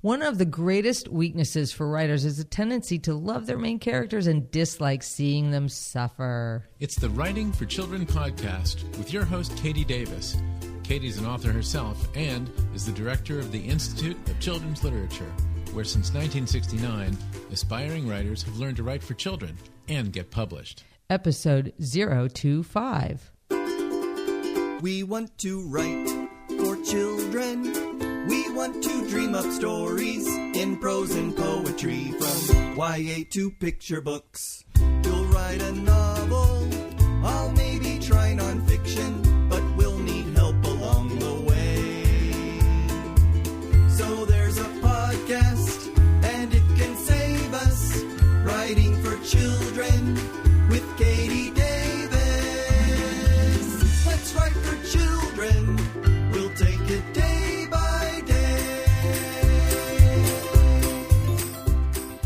One of the greatest weaknesses for writers is a tendency to love their main characters and dislike seeing them suffer. It's the Writing for Children podcast with your host, Katie Davis. Katie's an author herself and is the director of the Institute of Children's Literature, where since 1969, aspiring writers have learned to write for children and get published. Episode 025. We want to write for children. We want to dream up stories in prose and poetry, from YA to picture books. You'll write a novel, I'll maybe try nonfiction, but we'll need help along the way. So there's a podcast, and it can save us, Writing for Children with Katie Davis. Let's write for children, we'll take it day by day.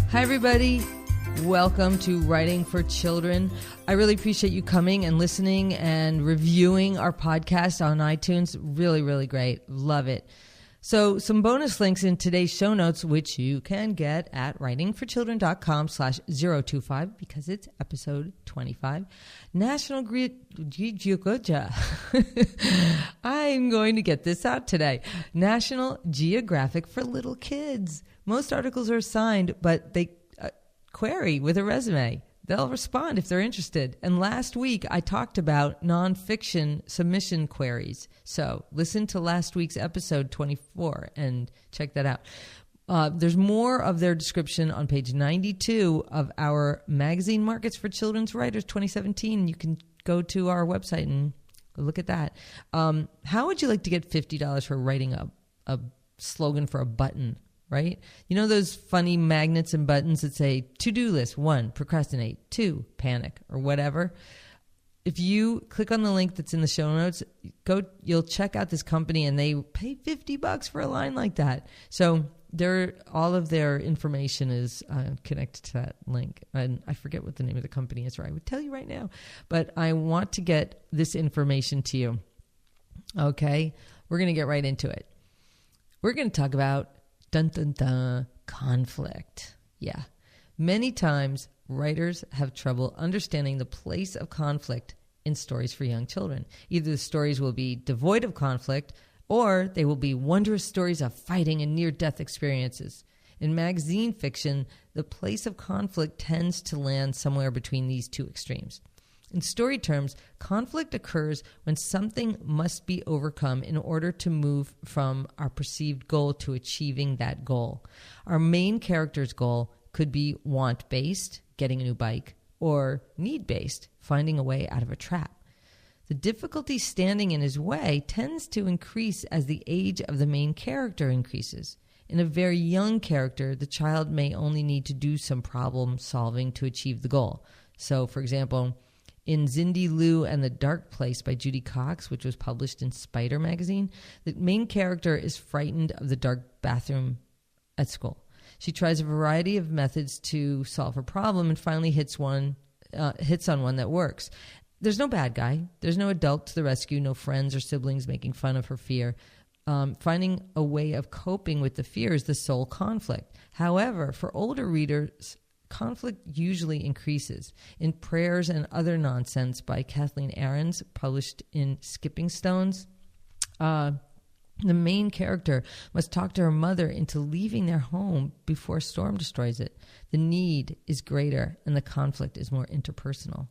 Hi, everybody. Welcome to Writing for Children. I really appreciate you coming and listening and reviewing our podcast on iTunes. Really, really great. Love it. So some bonus links in today's show notes, which you can get at writingforchildren.com/025 because it's episode 25. National I'm going to get this out today. National Geographic for Little Kids. Most articles are assigned, but they query with a resume. They'll respond if they're interested. And last week, I talked about nonfiction submission queries. So listen to last week's episode 24 and check that out. There's more of their description on page 92 of our Magazine Markets for Children's Writers 2017. You can go to our website and look at that. How would you like to get $50 for writing a slogan for a button? Right? You know those funny magnets and buttons that say to-do list, 1, procrastinate, 2, panic, or whatever. If you click on the link that's in the show notes, you'll check out this company and they pay $50 for a line like that. So all of their information is connected to that link. And I forget what the name of the company is, or I would tell you right now. But I want to get this information to you. Okay? We're going to get right into it. We're going to talk about conflict. Yeah. Many times, writers have trouble understanding the place of conflict in stories for young children. Either the stories will be devoid of conflict, or they will be wondrous stories of fighting and near-death experiences. In magazine fiction, the place of conflict tends to land somewhere between these two extremes. In story terms, conflict occurs when something must be overcome in order to move from our perceived goal to achieving that goal. Our main character's goal could be want-based, getting a new bike, or need-based, finding a way out of a trap. The difficulty standing in his way tends to increase as the age of the main character increases. In a very young character, the child may only need to do some problem solving to achieve the goal. So, for example, in Zindy Lou and the Dark Place by Judy Cox, which was published in Spider magazine, the main character is frightened of the dark bathroom at school. She tries a variety of methods to solve her problem and finally hits on one that works. There's no bad guy. There's no adult to the rescue, no friends or siblings making fun of her fear. Finding a way of coping with the fear is the sole conflict. However, for older readers, conflict usually increases. In Prayers and Other Nonsense by Kathleen Ahrens, published in Skipping Stones, the main character must talk to her mother into leaving their home before a storm destroys it. The need is greater and the conflict is more interpersonal.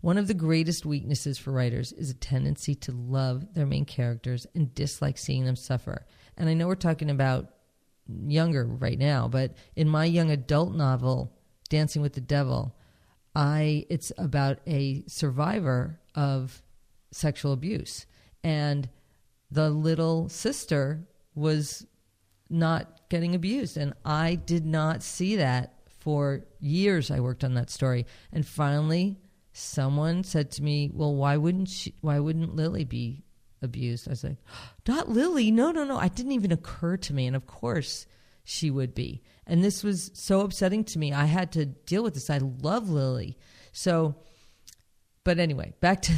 One of the greatest weaknesses for writers is a tendency to love their main characters and dislike seeing them suffer. And I know we're talking about younger right now, but in my young adult novel, Dancing with the Devil, it's about a survivor of sexual abuse. And the little sister was not getting abused. And I did not see that for years. I worked on that story. And finally, someone said to me, well, why wouldn't Lily be abused? I was like, not Lily. No. It didn't even occur to me. And of course she would be. And this was so upsetting to me. I had to deal with this. I love Lily. So, but anyway, back to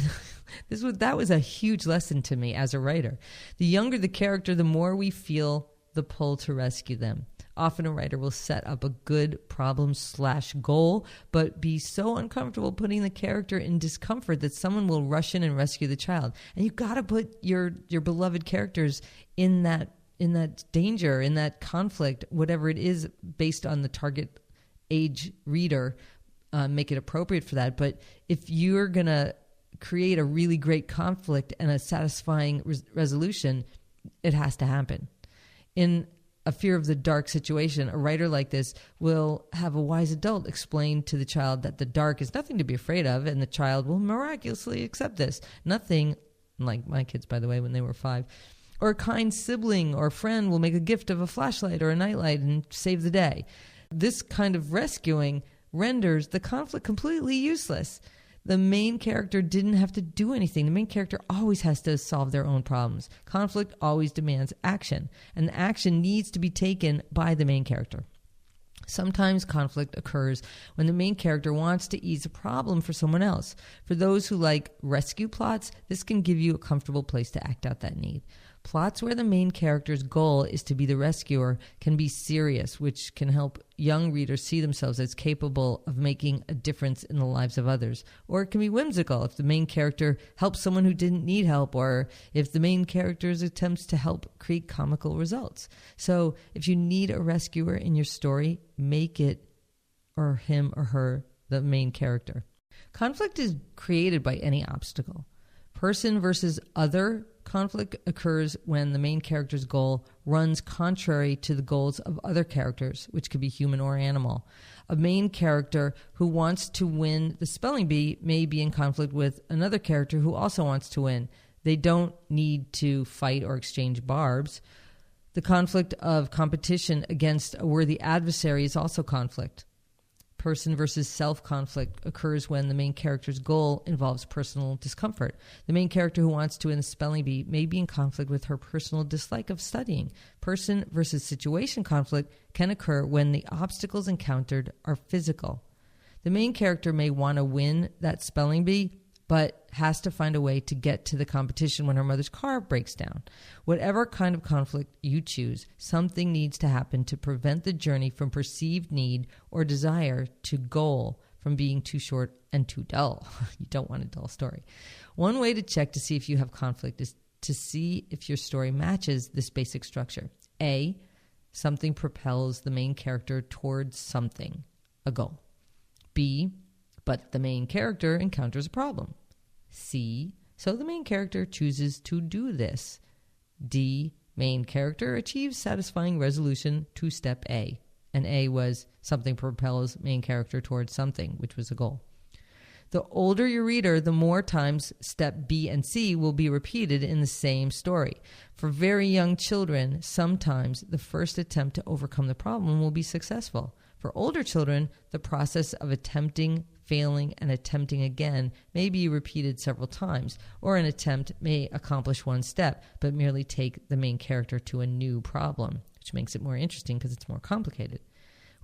that was a huge lesson to me as a writer. The younger the character, the more we feel the pull to rescue them. Often a writer will set up a good problem/goal, but be so uncomfortable putting the character in discomfort that someone will rush in and rescue the child. And you got to put your beloved characters in that danger, in that conflict, whatever it is, based on the target age reader. Make it appropriate for that. But if you're going to create a really great conflict and a satisfying resolution, it has to happen. In a fear of the dark situation, a writer like this will have a wise adult explain to the child that the dark is nothing to be afraid of, and the child will miraculously accept this. Nothing, like my kids, by the way, when they were 5, or a kind sibling or friend will make a gift of a flashlight or a nightlight and save the day. This kind of rescuing renders the conflict completely useless. The main character didn't have to do anything. The main character always has to solve their own problems. Conflict always demands action, and the action needs to be taken by the main character. Sometimes conflict occurs when the main character wants to ease a problem for someone else. For those who like rescue plots, this can give you a comfortable place to act out that need. Plots where the main character's goal is to be the rescuer can be serious, which can help young readers see themselves as capable of making a difference in the lives of others. Or it can be whimsical if the main character helps someone who didn't need help, or if the main character's attempts to help create comical results. So if you need a rescuer in your story, make it, or him or her, the main character. Conflict is created by any obstacle. Person versus other conflict occurs when the main character's goal runs contrary to the goals of other characters, which could be human or animal. A main character who wants to win the spelling bee may be in conflict with another character who also wants to win. They don't need to fight or exchange barbs. The conflict of competition against a worthy adversary is also conflict. Person versus self conflict occurs when the main character's goal involves personal discomfort. The main character who wants to win the spelling bee may be in conflict with her personal dislike of studying. Person versus situation conflict can occur when the obstacles encountered are physical. The main character may want to win that spelling bee, but has to find a way to get to the competition when her mother's car breaks down. Whatever kind of conflict you choose, something needs to happen to prevent the journey from perceived need or desire to goal from being too short and too dull. You don't want a dull story. One way to check to see if you have conflict is to see if your story matches this basic structure. A, something propels the main character towards something, a goal. B, but the main character encounters a problem. C, so the main character chooses to do this. D, main character achieves satisfying resolution to step A. And A was something propels main character towards something, which was a goal. The older your reader, the more times step B and C will be repeated in the same story. For very young children, sometimes the first attempt to overcome the problem will be successful. For older children, the process of attempting, failing, and attempting again may be repeated several times, or an attempt may accomplish one step, but merely take the main character to a new problem, which makes it more interesting because it's more complicated.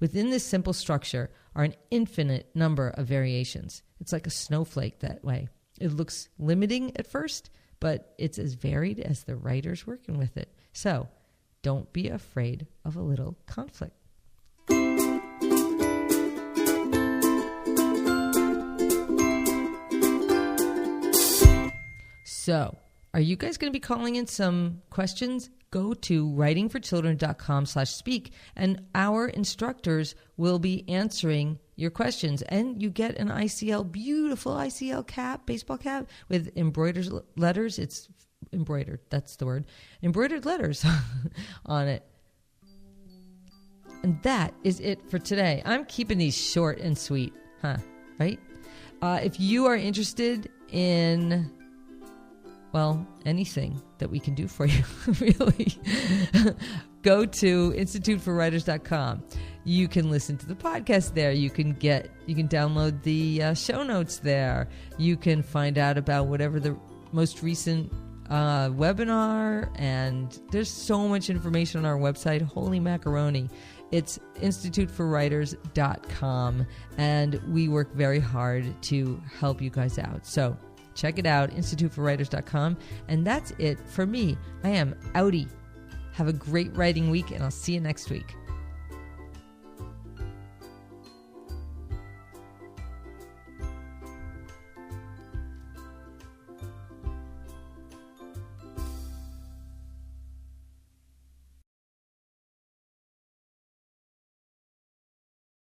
Within this simple structure are an infinite number of variations. It's like a snowflake that way. It looks limiting at first, but it's as varied as the writers working with it. So don't be afraid of a little conflict. So, are you guys going to be calling in some questions? Go to writingforchildren.com/speak, and our instructors will be answering your questions. And you get an ICL, beautiful ICL cap, baseball cap, with embroidered letters. It's embroidered, that's the word. Embroidered letters on it. And that is it for today. I'm keeping these short and sweet, right? If you are interested in... well, anything that we can do for you, really, go to instituteforwriters.com. You can listen to the podcast there. You can download the show notes there. You can find out about whatever the most recent webinar, and there's so much information on our website. Holy macaroni. It's instituteforwriters.com, and we work very hard to help you guys out. So check it out, instituteforwriters.com. And that's it for me. I am outie. Have a great writing week, and I'll see you next week.